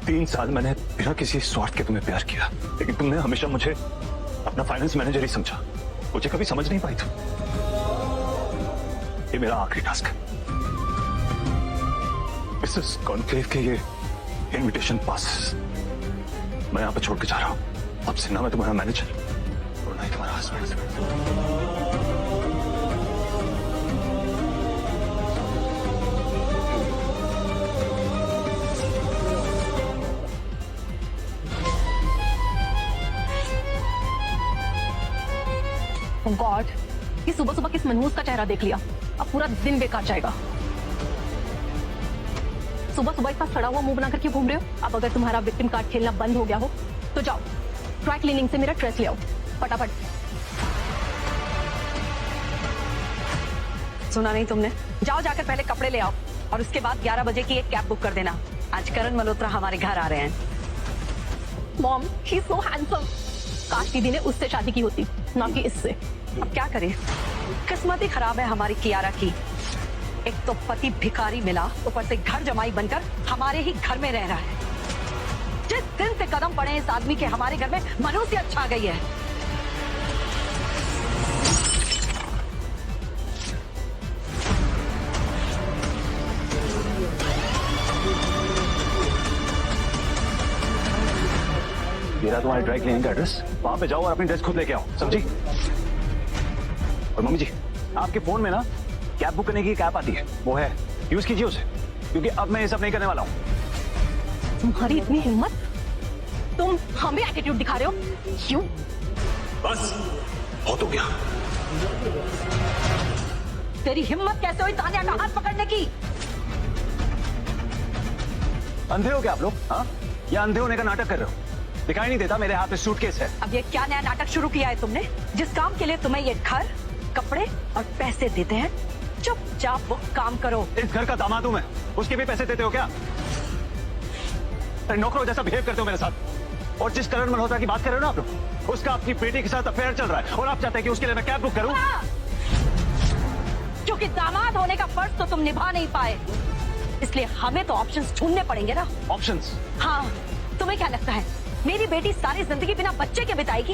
तीन साल मैंने बिना किसी स्वार्थ के तुम्हें प्यार किया, लेकिन तुमने हमेशा मुझे अपना फाइनेंस मैनेजर ही समझा। मुझे कभी समझ नहीं पाई तुम। ये मेरा आखिरी टास्क है। मिसेस कॉन्क्लेव के ये इनविटेशन पास मैं यहां पर छोड़ के जा रहा हूं। अब से ना मैं तुम्हारा मैनेजर और ना ही तुम्हारा हस्बैंड। गॉड, ये सुबह सुबह किस मनहूस का चेहरा देख लिया। अब पूरा दिन बेकार जाएगा। सुबह सुबह इतना सड़ा हुआ मुंह बना करके घूम रहे हो। अब अगर तुम्हारा विक्टिम कार्ड खेलना बंद हो गया हो तो जाओ ड्राई क्लीनिंग से मेरा ड्रेस ले आओ फटाफट। सुना नहीं तुमने? जाओ जाकर पहले कपड़े ले आओ और उसके बाद 11 बजे की एक कैब बुक कर देना। आज करण मल्होत्रा हमारे घर आ रहे हैं। Mom, he is so handsome. काश दीदी ने उससे शादी की होती, ना कि इससे। अब क्या करें, किस्मत ही खराब है हमारी कियारा की। एक तो पति भिखारी मिला, ऊपर से घर जमाई बनकर हमारे ही घर में रह रहा है। जिस दिन से कदम पड़े इस आदमी के हमारे घर में मनुष्य छा गई है। मेरा तुम्हारे ड्राई क्लीनिंग का एड्रेस, वहां पे जाओ और अपनी ड्रेस खुद लेके आओ, समझी? और मम्मी जी, आपके फोन में ना कैब बुक करने की एक ऐप आती है, वो है, यूज कीजिए उसे, क्योंकि अब मैं ये सब नहीं करने वाला हूँ। तुम्हारी इतनी हिम्मत, तुम हमें एटीट्यूड दिखा रहे हो? क्यों? बस बहुत हो गया। तेरी हिम्मत कैसे हुई तान्या का हाथ पकड़ने की? अंधे हो क्या आप लोग? हाँ, या अंधे होने का नाटक कर रहे हो? दिखाई नहीं देता मेरे हाथ में सूटकेस है। अब ये क्या नया नाटक शुरू किया है तुमने? जिस काम के लिए तुम्हें ये घर, कपड़े और पैसे देते हैं, चुपचाप वो काम करो। इस घर का दामाद हूं मैं, उसके भी पैसे देते हो क्या? नौकरों जैसा बिहेव करते हो मेरे साथ। और जिस करण मल्होत्रा की बात कर रहे हो ना आप लोग, उसका अपनी बेटी के साथ अफेयर चल रहा है और आप चाहते हैं कि उसके लिए मैं कैब बुक करूं? क्योंकि दामाद होने का फर्ज तो तुम निभा नहीं पाए, इसलिए हमें तो ऑप्शंस ढूंढने पड़ेंगे ना। ऑप्शंस? हाँ, तुम्हें क्या लगता है मेरी बेटी सारी जिंदगी बिना बच्चे के बिताएगी?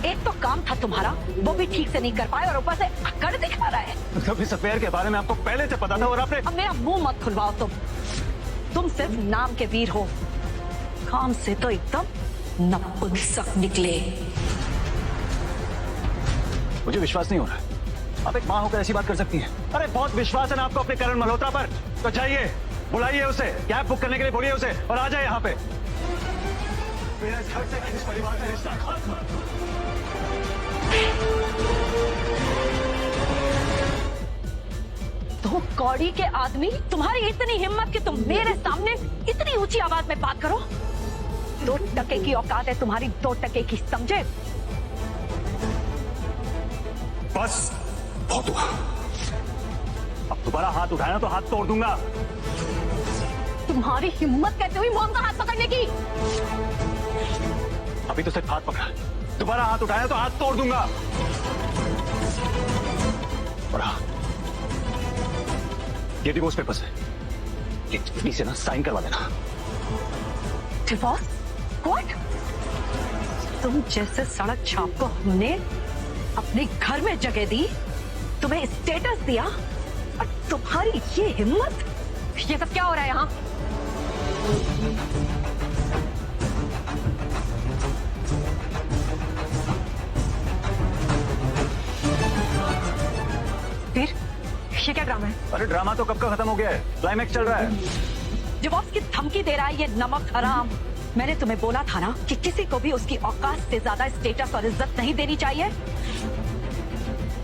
एक तो काम था तुम्हारा, वो भी ठीक से नहीं कर पाए और ऊपर से अकड़ दिखा रहा है। मतलब इस अफेयर के बारे में आपको पहले से पता था और आपने... अब मेरा मुंह मत खुलवाओ तुम सिर्फ नाम के वीर हो, काम से तो एकदम नपुंसक निकले। मुझे विश्वास नहीं हो रहा है, आप एक माँ होकर ऐसी बात कर सकती हैं? अरे बहुत विश्वास है ना आपको अपने करण मल्होत्रा पर, तो जाइए बुलाइए उसे, कैब बुक करने के लिए बोलिए उसे और आ जाए यहाँ पे। मेरा इस घर से, इस परिवार से रिश्ता खत्म। तो कौड़ी के आदमी, तुम्हारी इतनी हिम्मत कि तुम मेरे सामने इतनी ऊंची आवाज में बात करो? 2 टके की औकात है तुम्हारी, 2 टके की, समझे? बस बहुत हुआ, अब दोबारा हाथ उठाया तो हाथ तोड़ दूंगा। तुम्हारी हिम्मत कैसे हुई मॉम का हाथ पकड़ने की? अभी तो सिर्फ हाथ पकड़ा, दोबारा हाथ उठाया तो हाथ तोड़ दूंगा। और हाँ, ये डिवोर्स पेपर्स है, ये प्लीज से ना साइन करवा देना। डिवोर्स? व्हाट? तुम जैसे सड़क छाप को हमने अपने घर में जगह दी, तुम्हें स्टेटस दिया, और तुम्हारी ये हिम्मत? ये सब क्या हो रहा है यहाँ? फिर ये क्या ड्रामा है? अरे ड्रामा तो कब का खत्म हो गया है, क्लाइमैक्स चल रहा है। डिवोर्स की धमकी दे रहा है ये नमक हराम। मैंने तुम्हें बोला था ना कि किसी को भी उसकी औकात से ज्यादा स्टेटस और इज्जत नहीं देनी चाहिए,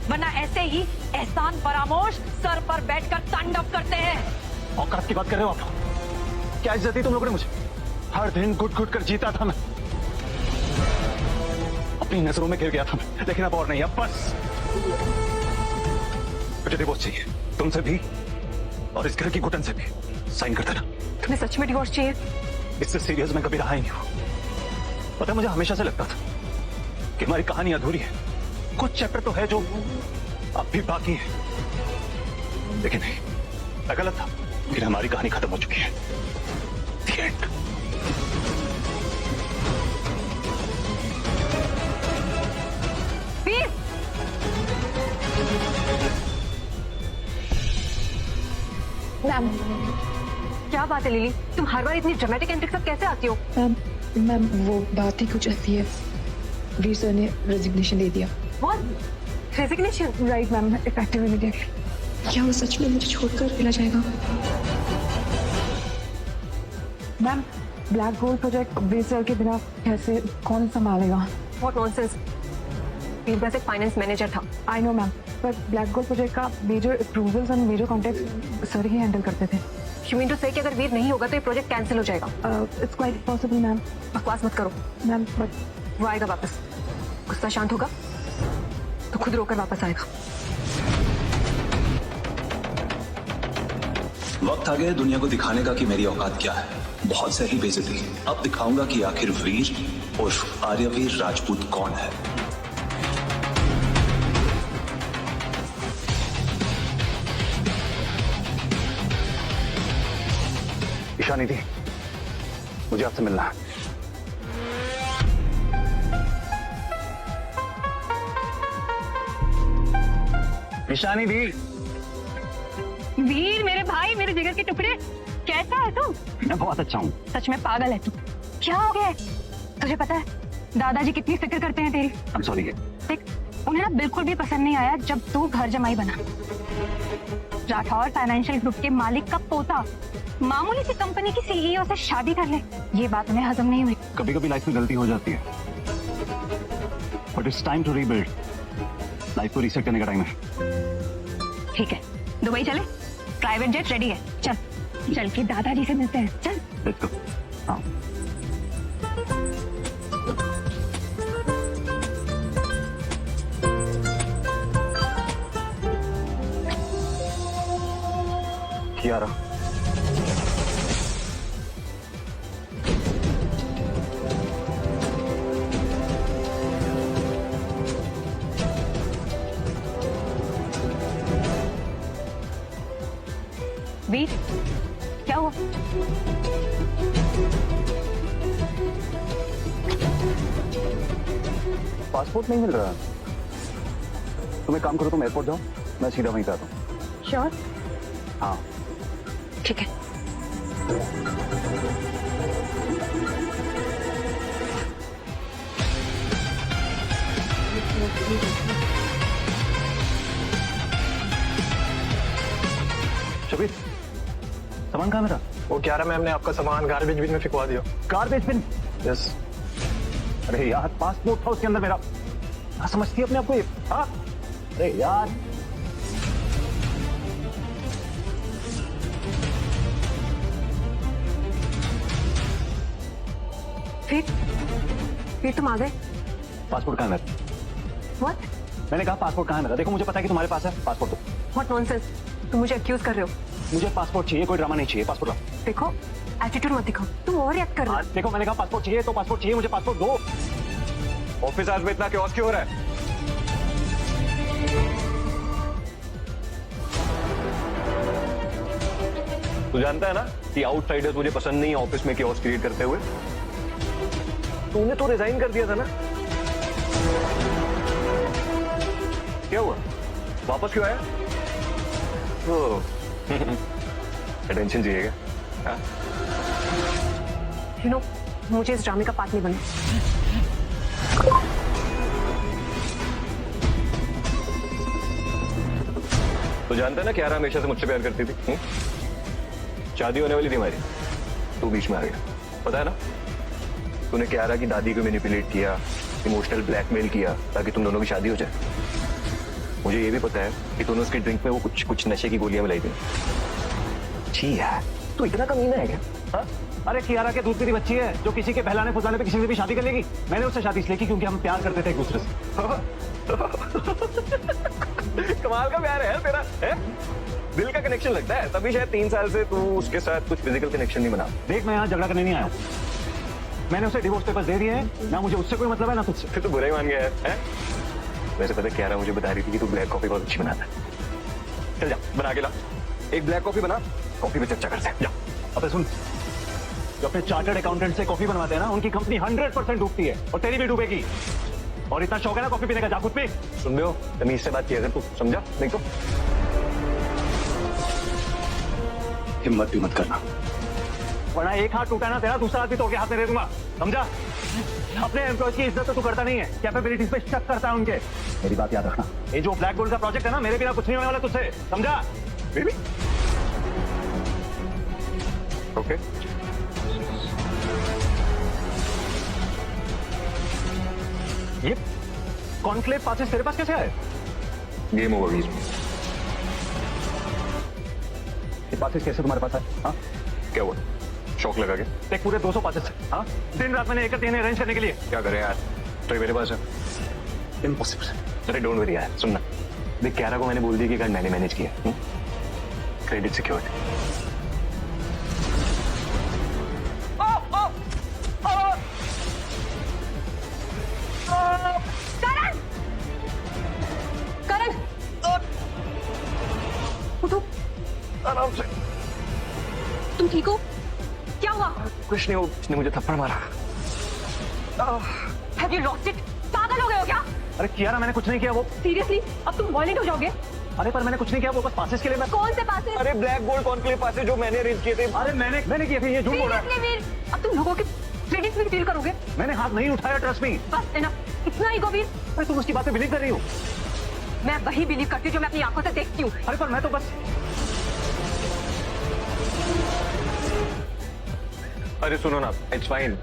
वरना ऐसे ही एहसान फरामोश सर पर बैठकर तांडव करते हैं। औकात की बात कर रहे हो आप? क्या इज्जत दी तुम लोगों ने मुझे? हर दिन घुट घुट कर जीता था मैं, अपनी नजरों में गिर गया था मैं, लेकिन अब और नहीं, अब बस। मुझे डिवोर्स चाहिए, तुमसे भी और इस घर की घुटन से भी। साइन कर देना। तुम्हें सच में डिवोर्स चाहिए? इससे सीरियस मैं कभी रहा ही नहीं हूं। पता है, मुझे हमेशा से लगता था कि हमारी कहानी अधूरी है, कुछ चैप्टर तो है जो अब भी बाकी है, लेकिन नहीं, मैं गलत था। फिर हमारी कहानी खत्म हो चुकी है। The end. वीर, मैम क्या बात है लिली, तुम हर बार इतनी ड्रामेटिक एंट्री के साथ कैसे आती हो? मैम वो बात ही कुछ ऐसी है, वीर सर ने रेजिग्नेशन दे दिया। What? Resignation? Right ma'am, effective immediately. क्या वो सच में मुझे छोड़कर चला जाएगा? मैम ब्लैक गोल्ड प्रोजेक्ट वीर सर के बिना कैसे कौन संभालेगा? व्हाट नॉनसेंस, वीर बस एक फाइनेंस मैनेजर था। आई नो मैम, पर ब्लैक गोल्ड प्रोजेक्ट का मेजर अप्रूवल्स और मेजर कॉन्टेक्ट सर ही हैंडल करते थे। यू मीन टू से कि अगर वीर नहीं होगा तो ये प्रोजेक्ट कैंसिल हो जाएगा? It's quite possible ma'am. बकवास मत करो मैम बट वो आएगा वापस, गुस्सा शांत होगा तो खुद रोकर वापस आएगा। वक्त आ गया है दुनिया को दिखाने का कि मेरी औकात क्या है। बहुत सही बेइज्जती, अब दिखाऊंगा कि आखिर वीर उर्फ आर्यवीर राजपूत कौन है। ईशानी दी, मुझे आपसे मिलना है। ईशानी दी। वीर मेरे भाई, मेरे जिगर के टुकड़े, कैसा है तू? मैं बहुत अच्छा हूँ। सच में पागल है तू। क्या हो गया है? तुझे पता है दादाजी कितनी फिक्र करते हैं तेरी। I'm sorry। देख, उन्हें ना बिल्कुल भी पसंद नहीं आया जब तू घर जमाई बना। राठौर फाइनेंशियल ग्रुप के मालिक का पोता मामूली सी कंपनी की सीईओ से शादी कर ले, ये बात उन्हें हजम नहीं हुई। कभी कभी लाइफ में गलती हो जाती है, but it's time to rebuild. Life को रीसेट करने का टाइम है। ठीक है, दुबई चले, प्राइवेट जेट रेडी है। चल चल के दादाजी से मिलते हैं। चल लेट्स गो। हाँ। कियारा, वीर क्या हुआ? पासपोर्ट नहीं मिल रहा। तुम एक काम करो, तुम एयरपोर्ट जाओ, मैं सीधा वहीं पे आता हूँ। श्योर? हाँ। ठीक है। शबीर, सामान कहाँ मेरा? वो क्यारा मैम ने आपका सामान गार्बेज बिन में फेंकवा दिया। Garbage bin? यस। अरे यार, पासपोर्ट था उसके अंदर मेरा। हाँ, समझती है अपने आप को ये? हाँ, अरे यार। फिर तुम आ गए? पासपोर्ट कहाँ है मेरा? व्हाट? मैंने कहा पासपोर्ट कहाँ है मेरा? देखो, मुझे पता है कि तुम्हारे पास है पासपोर्ट। तो व्हाट नॉनसेंस, तुम मुझे अक्यूज कर रहे हो। मुझे पासपोर्ट चाहिए, कोई ड्रामा नहीं चाहिए। पासपोर्ट लाओ। देखो, एटीट्यूड मत दिखाओ, तुम ओवर रिएक्ट कर रहे हो। देखो, मैंने कहा पासपोर्ट चाहिए तो पासपोर्ट चाहिए, मुझे पासपोर्ट दो। ऑफिस आज में इतना क्यों हो रहा है? तू जानता है ना कि आउटसाइडर्स मुझे पसंद नहीं है ऑफिस में क्योस क्रिएट करते हुए। तूने तो रिजाइन कर दिया था ना। क्या हुआ? वापस क्यों आया? अटेंशन चाहिए क्या? यू नो, मुझे इस ड्रामे का पार्ट नहीं बनना। तो जानता है ना क्यारा हमेशा से मुझसे प्यार करती थी। शादी होने वाली थी हमारी, तू बीच में आ गया। पता है ना, तूने क्यारा की दादी को मैनिपुलेट किया, इमोशनल ब्लैकमेल किया ताकि तुम दोनों की शादी हो जाए। मुझे ये भी पता है कि तूने उसकी ड्रिंक में वो कुछ नशे की गोलियां मिलाई थी। छी यार, तू इतना कमीना है क्या? हाँ? अरे कियारा के दूध की बच्ची है जो किसी के बहलाने फुसलाने पे किसी से भी शादी कर लेगी। मैंने उससे शादी इसलिए की क्योंकि हम प्यार करते थे एक दूसरे से। कमाल का प्यार है तेरा, है? दिल का कनेक्शन लगता है, तभी शायद 3 साल से तू उसके साथ कुछ फिजिकल कनेक्शन नहीं बना। देख, मैं यहाँ झगड़ा करने नहीं आया हूँ। मैंने उसे डिवोर्स पेपर्स दे दिए हैं, ना मुझे उससे कोई मतलब है ना तुझसे। फिर तो बुरा ही मान गया है? वैसे पता क्या रहा, मुझे बता रही थी कि तू ब्लैक कॉफी बहुत अच्छी बनाता है। चल जा, बना के ला। एक ब्लैक कॉफी बना, कॉफी पे चर्चा करते हैं जा। अबे सुन, जो अपने चार्टर्ड अकाउंटेंट से कॉफी बनवाते हैं ना, उनकी कंपनी 100% डूबती है और तेरी भी डूबेगी। और इतना शौक है ना कॉफी पीने का, जा खुद पी। सुन रहे हो, तमीज से बात किया अगर तू, समझा? नहीं तो हिम्मत भी मत करना। वरना एक हाथ टूटा ना तेरा, दूसरा हाथ भी तोड़ के हाथ में दे दूंगा, समझा? अपने एम्प्लॉय की इज्जत तो तू करता नहीं है, कैपेबिलिटीज पे शक करता है उनके। मेरी बात याद रखना, ये जो ब्लैक गोल्ड का प्रोजेक्ट है ना, मेरे बिना कुछ नहीं होने वाला तुझसे, समझा? Baby okay. ये कॉन्क्लेव पासेस तेरे पास कैसे आए? गेम ओवर वीर। ये पासेस कैसे तुम्हारे पास आए? हाँ, क्या हुआ, शौक लगा क्या? देख पूरे 200 पासेस। हाँ, दिन रात मैंने एक इन्हें अरेंज करने के लिए। क्या करें यार, तो ये मेरे पास है। इम्पॉसिबल। अरे डोंट वरी यार, सुनना, देख क्यारा को मैंने बोल दिया कि कार्ड मैंने मैनेज किया, क्रेडिट सिक्योर्ड। करण, करण, उठो। आराम से। तुम ठीक हो? क्या हुआ? कुछ नहीं, उसने मुझे थप्पड़ मारा। Have you lost it? पागल हो गए हो क्या? अरे कियारा, मैंने कुछ नहीं किया। वो सीरियसली अब तुम वायलेंट हो जाओगे। अरे पर मैंने कुछ नहीं किया, वो बस पासेस के लिए मैं। कौन से पास है? अरे ब्लैक गोल्ड कॉन्क्लेव पासे जो मैंने अरेंज किए थे। अरे मैंने किए थे, ये झूठ बोल रहा है। सीरियसली वीर, अब तुम लोगों के क्रेडिट भी डील करोगे? मैंने हाथ नहीं उठाया, ट्रस्ट मी। बस इतना, इतना ही वीर। अरे तुम उसकी बात पे बिलीव कर रही हो? मैं वही बिलीव करती हूँ जो मैं अपनी आंखों से देखती हूँ। अरे पर मैं तो बस। अरे सुनो ना, इट्स फाइन।